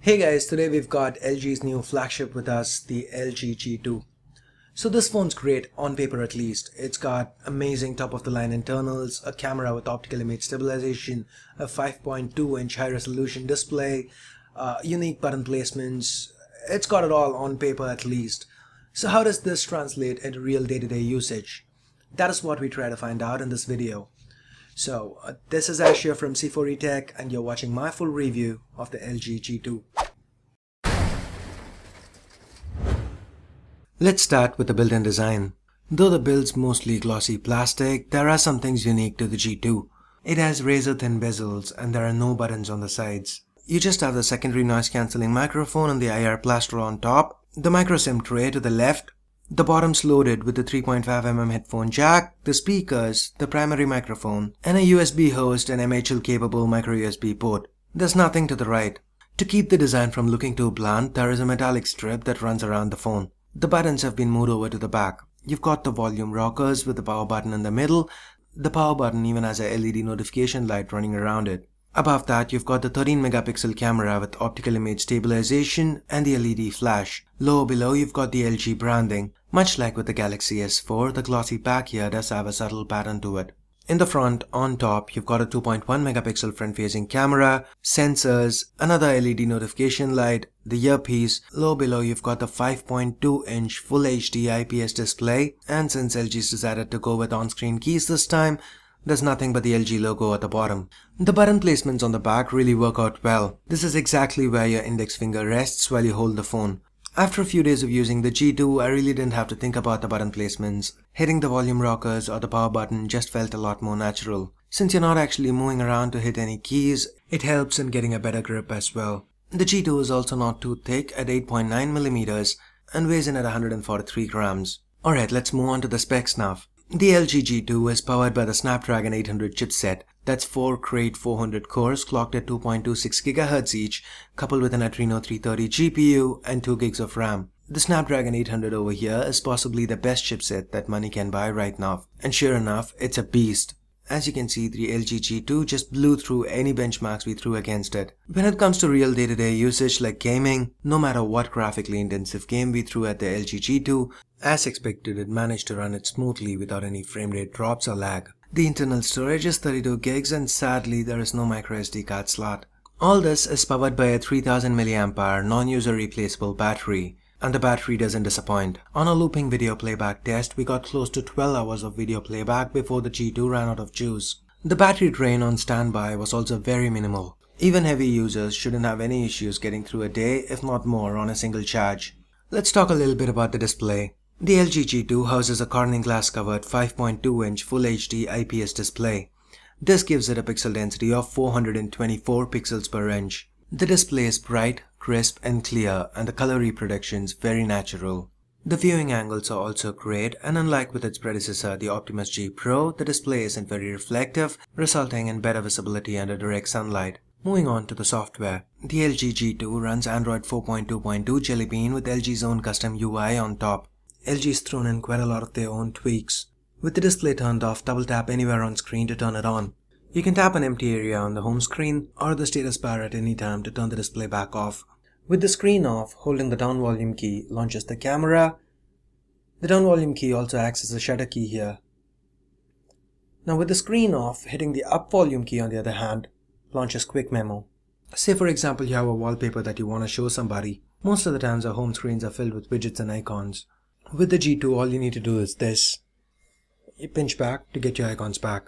Hey guys, today we've got LG's new flagship with us, the LG G2. So this phone's great, on paper at least. It's got amazing top-of-the-line internals, a camera with optical image stabilization, a 5.2-inch high-resolution display, unique button placements. It's got it all on paper at least. So how does this translate into real day-to-day usage? That is what we try to find out in this video. So this is Ash here from C4E Tech, and you're watching my full review of the LG G2. Let's start with the built-in design. Though the build's mostly glossy plastic, there are some things unique to the G2. It has razor-thin bezels and there are no buttons on the sides. You just have the secondary noise-cancelling microphone and the IR blaster on top, the micro SIM tray to the left, the bottom's loaded with the 3.5mm headphone jack, the speakers, the primary microphone, and a USB host and MHL-capable micro USB port. There's nothing to the right. To keep the design from looking too blunt, there is a metallic strip that runs around the phone. The buttons have been moved over to the back. You've got the volume rockers with the power button in the middle. The power button even has a LED notification light running around it. Above that, you've got the 13-megapixel camera with optical image stabilization and the LED flash. Lower below, you've got the LG branding. Much like with the Galaxy S4, the glossy back here does have a subtle pattern to it. In the front, on top, you've got a 2.1-megapixel front-facing camera, sensors, another LED notification light, the earpiece. Low below, you've got the 5.2-inch Full HD IPS display, and since LG's decided to go with on-screen keys this time, there's nothing but the LG logo at the bottom. The button placements on the back really work out well. This is exactly where your index finger rests while you hold the phone. After a few days of using the G2, I really didn't have to think about the button placements. Hitting the volume rockers or the power button just felt a lot more natural. Since you're not actually moving around to hit any keys, it helps in getting a better grip as well. The G2 is also not too thick at 8.9mm and weighs in at 143 grams. Alright, let's move on to the specs now. The LG G2 is powered by the Snapdragon 800 chipset. That's 4 Krait 400 cores clocked at 2.26 GHz each, coupled with an Adreno 330 GPU and 2 GB of RAM. The Snapdragon 800 over here is possibly the best chipset that money can buy right now. And sure enough, it's a beast. As you can see, the LG G2 just blew through any benchmarks we threw against it. When it comes to real day-to-day usage like gaming, no matter what graphically intensive game we threw at the LG G2, as expected, it managed to run it smoothly without any frame rate drops or lag. The internal storage is 32 gigs and sadly there is no microSD card slot. All this is powered by a 3000 mAh non-user replaceable battery. And the battery doesn't disappoint. On a looping video playback test, we got close to 12 hours of video playback before the G2 ran out of juice. The battery drain on standby was also very minimal. Even heavy users shouldn't have any issues getting through a day, if not more, on a single charge. Let's talk a little bit about the display. The LG G2 houses a Corning glass covered 5.2-inch Full HD IPS display. This gives it a pixel density of 424 pixels per inch. The display is bright, crisp and clear, and the color reproduction is very natural. The viewing angles are also great, and unlike with its predecessor the Optimus G Pro, the display isn't very reflective, resulting in better visibility under direct sunlight. Moving on to the software. The LG G2 runs Android 4.2.2 Jelly Bean with LG's own custom UI on top. LG's thrown in quite a lot of their own tweaks. With the display turned off, double tap anywhere on screen to turn it on. You can tap an empty area on the home screen or the status bar at any time to turn the display back off. With the screen off, holding the down volume key launches the camera. The down volume key also acts as a shutter key here. Now with the screen off, hitting the up volume key on the other hand launches quick memo. Say for example you have a wallpaper that you want to show somebody. Most of the times our home screens are filled with widgets and icons. With the G2 all you need to do is this. You pinch back to get your icons back.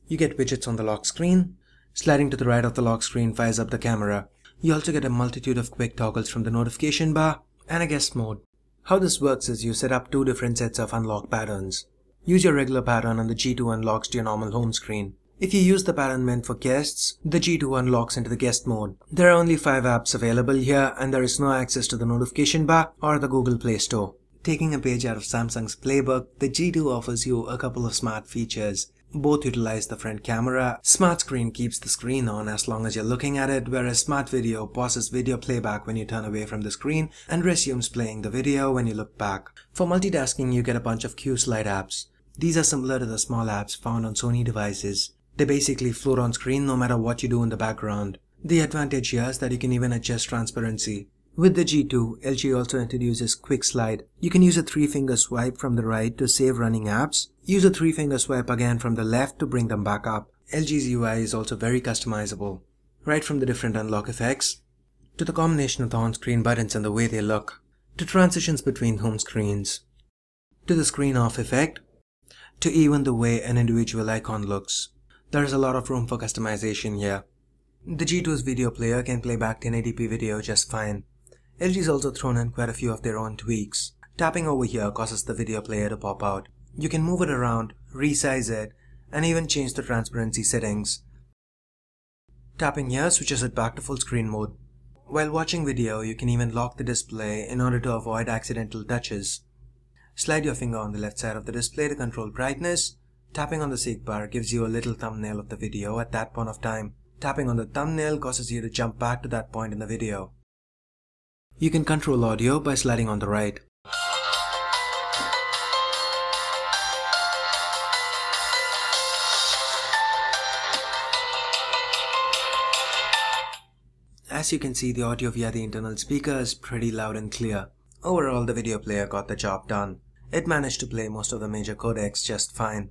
You get widgets on the lock screen. Sliding to the right of the lock screen fires up the camera. You also get a multitude of quick toggles from the notification bar and a guest mode. How this works is you set up two different sets of unlock patterns. Use your regular pattern and the G2 unlocks to your normal home screen. If you use the pattern meant for guests, the G2 unlocks into the guest mode. There are only 5 apps available here and there is no access to the notification bar or the Google Play Store. Taking a page out of Samsung's playbook, the G2 offers you a couple of smart features. Both utilize the front camera. Smart Screen keeps the screen on as long as you're looking at it, whereas Smart Video pauses video playback when you turn away from the screen and resumes playing the video when you look back. For multitasking, you get a bunch of Q-Slide apps. These are similar to the small apps found on Sony devices. They basically float on screen no matter what you do in the background. The advantage here is that you can even adjust transparency. With the G2, LG also introduces Quick Slide. You can use a 3-finger swipe from the right to save running apps. Use a 3-finger swipe again from the left to bring them back up. LG's UI is also very customizable. Right from the different unlock effects, to the combination of the on-screen buttons and the way they look, to transitions between home screens, to the screen off effect, to even the way an individual icon looks. There is a lot of room for customization here. The G2's video player can play back 1080p video just fine. LG's also thrown in quite a few of their own tweaks. Tapping over here causes the video player to pop out. You can move it around, resize it, and even change the transparency settings. Tapping here switches it back to full screen mode. While watching video, you can even lock the display in order to avoid accidental touches. Slide your finger on the left side of the display to control brightness. Tapping on the seek bar gives you a little thumbnail of the video at that point of time. Tapping on the thumbnail causes you to jump back to that point in the video. You can control audio by sliding on the right. As you can see, the audio via the internal speaker is pretty loud and clear. Overall, the video player got the job done. It managed to play most of the major codecs just fine.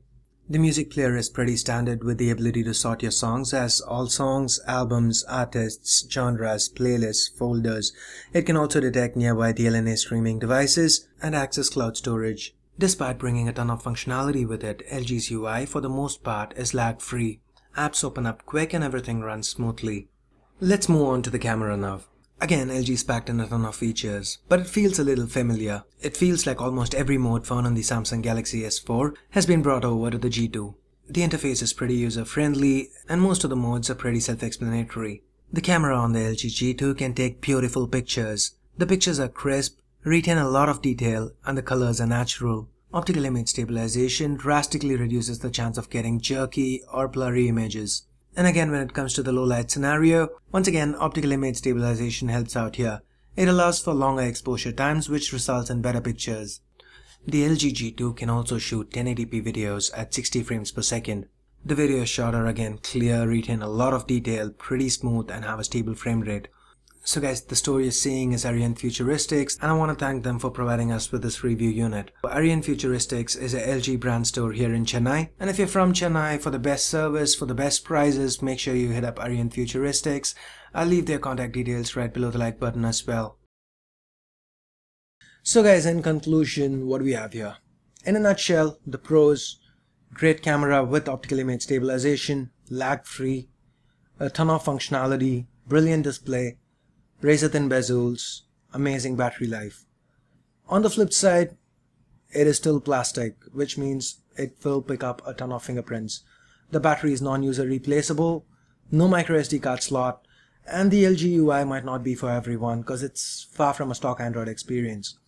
The music player is pretty standard with the ability to sort your songs as all songs, albums, artists, genres, playlists, folders. It can also detect nearby DLNA streaming devices and access cloud storage. Despite bringing a ton of functionality with it, LG's UI for the most part is lag-free. Apps open up quick and everything runs smoothly. Let's move on to the camera now. Again, LG's packed in a ton of features, but it feels a little familiar. It feels like almost every mode found on the Samsung Galaxy S4 has been brought over to the G2. The interface is pretty user-friendly, and most of the modes are pretty self-explanatory. The camera on the LG G2 can take beautiful pictures. The pictures are crisp, retain a lot of detail, and the colors are natural. Optical image stabilization drastically reduces the chance of getting jerky or blurry images. And again, when it comes to the low light scenario, once again optical image stabilization helps out here. It allows for longer exposure times, which results in better pictures. The LG G2 can also shoot 1080p videos at 60 frames per second. The videos shot are again clear, retain a lot of detail, pretty smooth, and have a stable frame rate. So guys, the store you're seeing is Arian Futuristics, and I want to thank them for providing us with this review unit. Arian Futuristics is a LG brand store here in Chennai, and if you're from Chennai, for the best service, for the best prices, make sure you hit up Arian Futuristics. I'll leave their contact details right below the like button as well. So guys, in conclusion, what do we have here? In a nutshell, the pros: great camera with optical image stabilization, lag-free, a ton of functionality, brilliant display, razor-thin bezels, amazing battery life. On the flip side, it is still plastic, which means it will pick up a ton of fingerprints. The battery is non-user replaceable, no microSD card slot, and the LG UI might not be for everyone because it's far from a stock Android experience.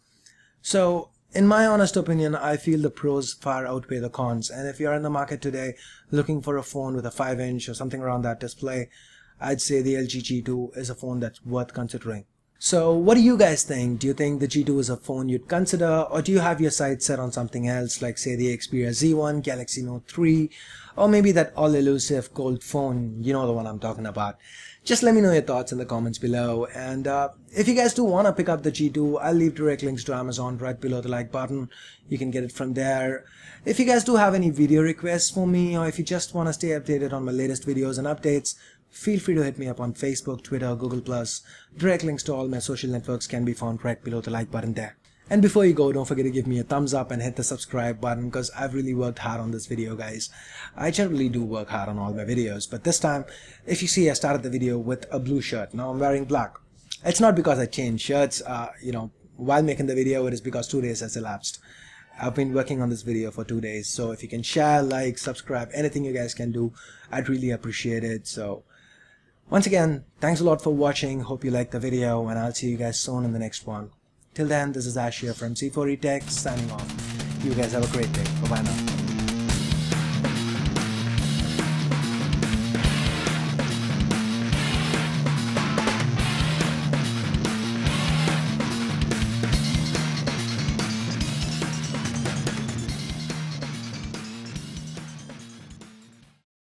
So, in my honest opinion, I feel the pros far outweigh the cons, and if you're in the market today looking for a phone with a 5-inch or something around that display, I'd say the LG G2 is a phone that's worth considering. So what do you guys think? Do you think the G2 is a phone you'd consider, or do you have your sights set on something else like say the Xperia Z1, Galaxy Note 3, or maybe that all-elusive gold phone, you know the one I'm talking about? Just let me know your thoughts in the comments below, and if you guys do want to pick up the G2, I'll leave direct links to Amazon right below the like button. You can get it from there. If you guys do have any video requests for me, or if you just want to stay updated on my latest videos and updates, feel free to hit me up on Facebook, Twitter, Google+. Direct links to all my social networks can be found right below the like button there. And before you go, don't forget to give me a thumbs up and hit the subscribe button because I've really worked hard on this video, guys. I generally do work hard on all my videos, but this time, if you see, I started the video with a blue shirt. Now I'm wearing black. It's not because I changed shirts, while making the video. It is because 2 days has elapsed. I've been working on this video for 2 days, so if you can share, like, subscribe, anything you guys can do, I'd really appreciate it. So once again, thanks a lot for watching. Hope you liked the video, and I'll see you guys soon in the next one. Till then, this is Ash here from C4E Tech signing off. You guys have a great day. Bye bye now.